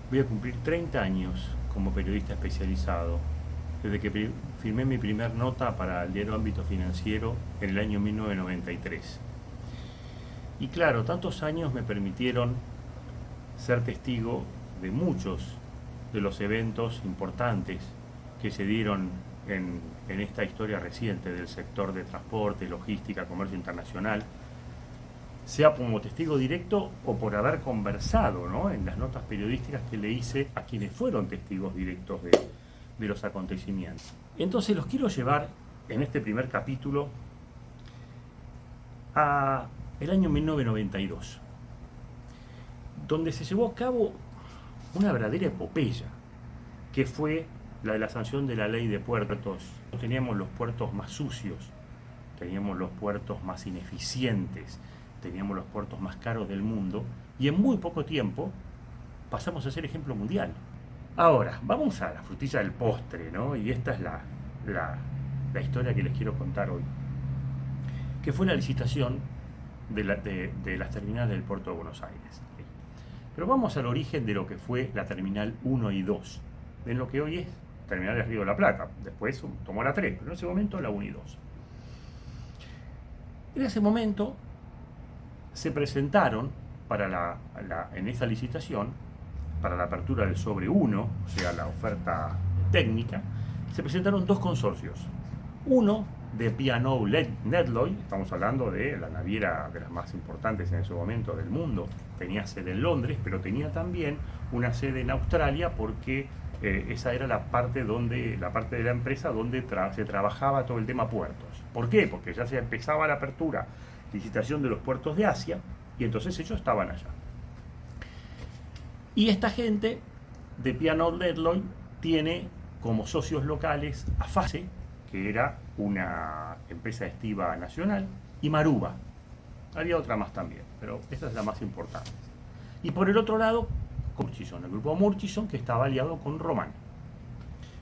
Voy a cumplir 30 años como periodista especializado, desde que firmé mi primer nota para el diario Ámbito Financiero en el año 1993. Y claro, tantos años me permitieron ser testigo de muchos de los eventos importantes que se dieron en esta historia reciente del sector de transporte, logística, comercio internacional, sea como testigo directo o por haber conversado, ¿no?, en las notas periodísticas que le hice a quienes fueron testigos directos de los acontecimientos. Entonces los quiero llevar en este primer capítulo a el año 1992, donde se llevó a cabo una verdadera epopeya, que fue la de la sanción de la ley de puertos. Teníamos los puertos más sucios, teníamos los puertos más ineficientes, teníamos los puertos más caros del mundo, y en muy poco tiempo pasamos a ser ejemplo mundial. Ahora, vamos a la frutilla del postre, ¿no? Y esta es la historia que les quiero contar hoy, que fue la licitación de las terminales del puerto de Buenos Aires. Pero vamos al origen de lo que fue la terminal 1 y 2, en lo que hoy es terminal de Río de la Plata. Después tomó la 3, pero en ese momento la 1 y 2. En ese momento se presentaron en esa licitación, para la apertura del sobre 1, o sea, la oferta técnica, se presentaron dos consorcios. Uno de P&O Nedloy, estamos hablando de la naviera de las más importantes en ese momento del mundo, tenía sede en Londres, pero tenía también una sede en Australia, porque esa era la parte de la empresa donde se trabajaba todo el tema puertos. ¿Por qué? Porque ya se empezaba la apertura, licitación de los puertos de Asia, y entonces ellos estaban allá. Y esta gente de P&O Nedloy tiene como socios locales a FACE, que era una empresa estiva nacional, y Maruba. Había otra más también, pero esta es la más importante. Y por el otro lado, Murchison, el grupo Murchison, que estaba aliado con Román.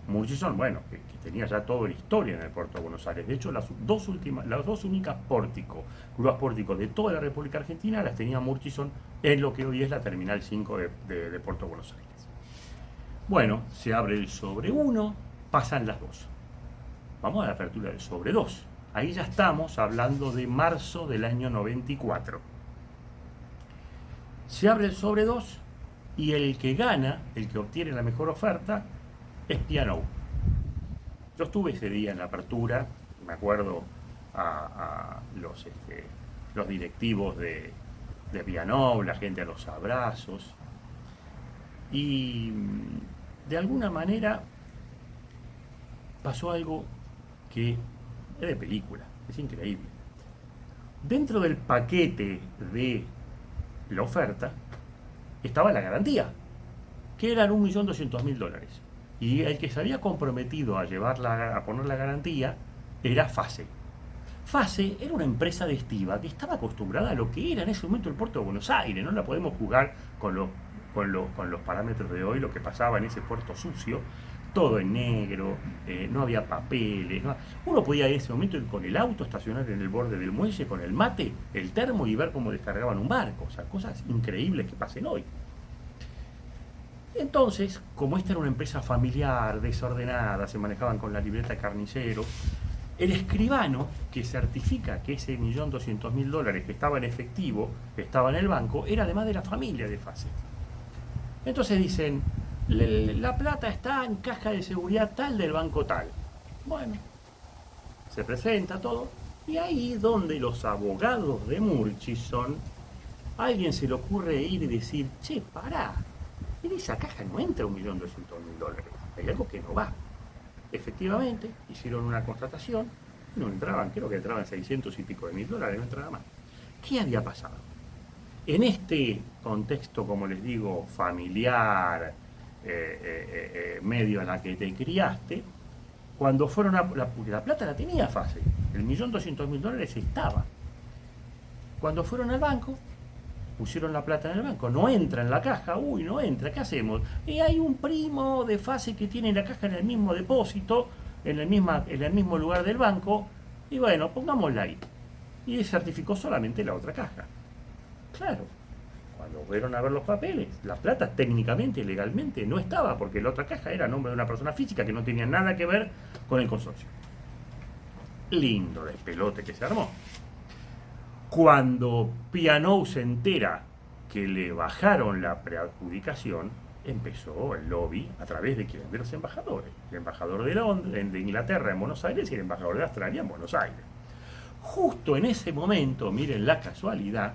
Murchison, bueno, que tenía ya toda la historia en el puerto de Buenos Aires. De hecho, las dos únicas grúas pórticos de toda la República Argentina las tenía Murchison en lo que hoy es la Terminal 5 de Puerto de Buenos Aires. Bueno, se abre el sobre 1, pasan las dos. Vamos a la apertura del sobre 2. Ahí ya estamos hablando de marzo del año 94. Se abre el sobre 2 y el que gana, el que obtiene la mejor oferta, es P&O. Yo estuve ese día en la apertura, me acuerdo a los directivos de P&O, la gente a los abrazos, y de alguna manera pasó algo que es de película, es increíble. Dentro del paquete de la oferta estaba la garantía, que eran $1.200.000. Y el que se había comprometido a poner la garantía era FACE. FACE era una empresa de estiva que estaba acostumbrada a lo que era en ese momento el puerto de Buenos Aires. No la podemos jugar con los parámetros de hoy, lo que pasaba en ese puerto sucio, todo en negro, no había papeles. Uno podía en ese momento ir con el auto, estacionar en el borde del muelle con el mate, el termo y ver cómo descargaban un barco. O sea, cosas increíbles que pasen hoy. Entonces, como esta era una empresa familiar, desordenada, se manejaban con la libreta de carnicero, el escribano que certifica que ese $1.200.000 que estaba en efectivo, que estaba en el banco, era además de la familia de FACE. Entonces dicen, la plata está en caja de seguridad tal del banco tal. Bueno, se presenta todo, y ahí donde los abogados de Murchison, a alguien se le ocurre ir y decir, che, pará, en esa caja no entra $1.200.000, hay algo que no va. Efectivamente, hicieron una constatación, no entraban, creo que entraban 600 y pico de $1.000, no entraba más. ¿Qué había pasado? En este contexto, como les digo, familiar, medio a la que te criaste, cuando fueron porque la plata la tenía FACE, el $1.200.000 estaba. Cuando fueron al banco, pusieron la plata en el banco, no entra en la caja, no entra, ¿qué hacemos? Y hay un primo de FACE que tiene la caja en el mismo depósito, en el mismo lugar del banco, y bueno, pongámosla ahí. Y certificó solamente la otra caja. Claro, Cuando fueron a ver los papeles, la plata técnicamente, legalmente, no estaba, porque la otra caja era a nombre de una persona física que no tenía nada que ver con el consorcio. Lindo despelote que se armó. Cuando Pianou se entera que le bajaron la preadjudicación, empezó el lobby a través de quién, de los embajadores. El embajador de Londres, de Inglaterra en Buenos Aires y el embajador de Australia en Buenos Aires. Justo en ese momento, miren la casualidad,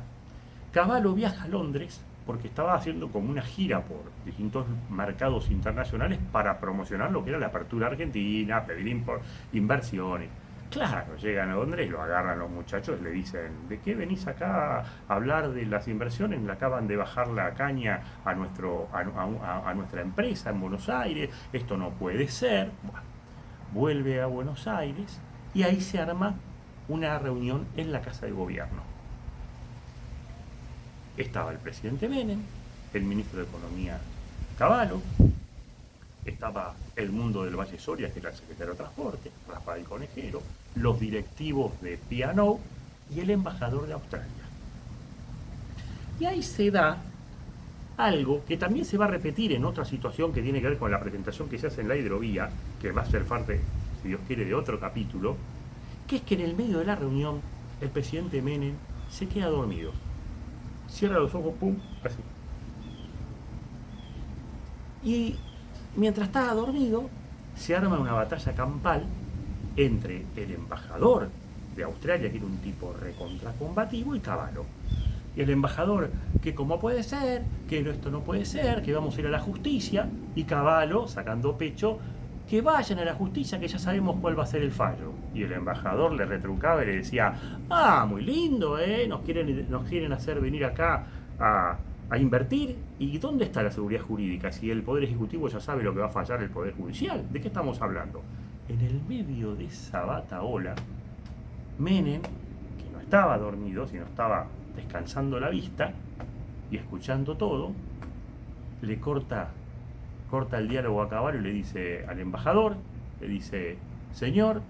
Cavallo viaja a Londres porque estaba haciendo como una gira por distintos mercados internacionales para promocionar lo que era la apertura argentina, pedir inversiones. Claro, llegan a Londres, lo agarran los muchachos, le dicen, ¿de qué venís acá a hablar de las inversiones? Le acaban de bajar la caña a nuestra empresa en Buenos Aires, esto no puede ser. Bueno, vuelve a Buenos Aires y ahí se arma una reunión en la Casa de Gobierno. Estaba el presidente Menem, el ministro de Economía Cavallo, estaba el Mundo del Valle Soria, que era el secretario de Transporte, Rafael Conejero, los directivos de Pianou y el embajador de Australia. Y ahí se da algo que también se va a repetir en otra situación que tiene que ver con la presentación que se hace en la hidrovía, que va a ser parte, si Dios quiere, de otro capítulo, que es que en el medio de la reunión el presidente Menem se queda dormido. Cierra los ojos, pum, así. Y mientras estaba dormido, se arma una batalla campal entre el embajador de Australia, que era un tipo recontracombativo, y Cavallo. Y el embajador, que cómo puede ser, que esto no puede ser, que vamos a ir a la justicia, y Cavallo, sacando pecho, que vayan a la justicia, que ya sabemos cuál va a ser el fallo. Y el embajador le retrucaba y le decía, muy lindo, nos quieren hacer venir acá a invertir. ¿Y dónde está la seguridad jurídica? Si el Poder Ejecutivo ya sabe lo que va a fallar el Poder Judicial. ¿De qué estamos hablando? En el medio de esa batahola, Menem, que no estaba dormido, sino estaba descansando la vista y escuchando todo, le corta el diálogo a Cavallo y le dice al embajador, le dice, señor,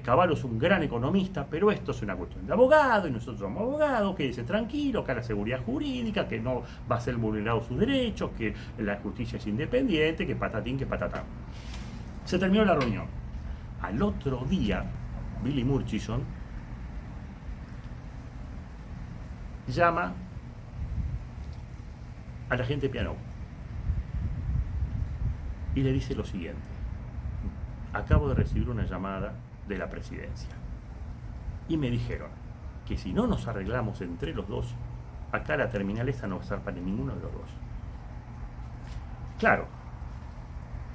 Cavallo es un gran economista, pero esto es una cuestión de abogado y nosotros somos abogados, quédese tranquilo, acá la seguridad jurídica, que no va a ser vulnerado sus derechos, que la justicia es independiente, que patatín, que patatán. Se terminó la reunión. Al otro día, Billy Murchison llama a la gente de Pianou y le dice lo siguiente: acabo de recibir una llamada de la presidencia y me dijeron que si no nos arreglamos entre los dos, acá la terminal esta no va a estar para ninguno de los dos. Claro,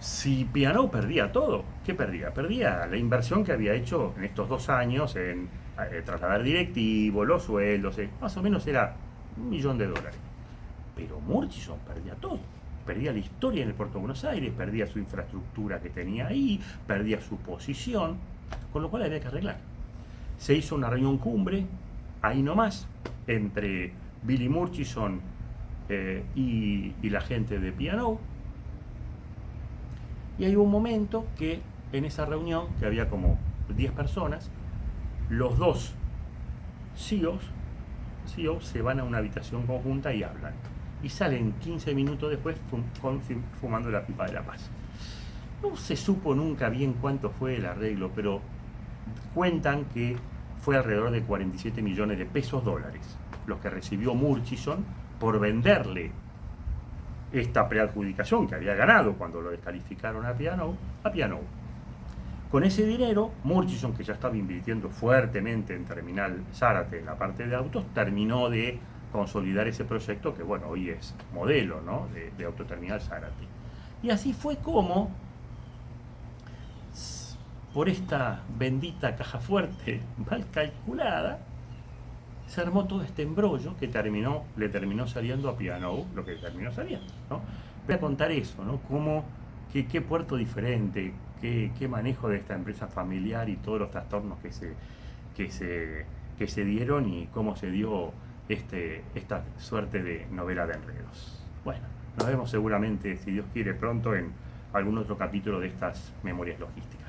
si Pianou perdía todo, ¿qué perdía? Perdía la inversión que había hecho en estos 2 años en trasladar directivos, los sueldos, más o menos era $1 millón. Pero Murchison perdía todo. Perdía la historia en el puerto de Buenos Aires, perdía su infraestructura que tenía ahí, perdía su posición, con lo cual había que arreglar. Se hizo una reunión cumbre, ahí nomás, entre Billy Murchison y la gente de Pianou. Y hay un momento que en esa reunión, que había como 10 personas, los dos CEOs se van a una habitación conjunta y hablan. Y salen 15 minutos después fumando la pipa de la paz. No se supo nunca bien cuánto fue el arreglo, pero cuentan que fue alrededor de 47 millones de pesos dólares los que recibió Murchison por venderle esta preadjudicación que había ganado cuando lo descalificaron a Pianou. Con ese dinero, Murchison, que ya estaba invirtiendo fuertemente en Terminal Zárate, en la parte de autos, terminó de consolidar ese proyecto que, bueno, hoy es modelo, ¿no?, de Autoterminal Zárate. Y así fue como, por esta bendita caja fuerte mal calculada, se armó todo este embrollo que le terminó saliendo a Pianou lo que terminó saliendo, ¿no? Voy a contar eso, ¿no? Qué puerto diferente, qué manejo de esta empresa familiar y todos los trastornos que se dieron y cómo se dio esta suerte de novela de enredos. Bueno, nos vemos seguramente, si Dios quiere, pronto en algún otro capítulo de estas memorias logísticas.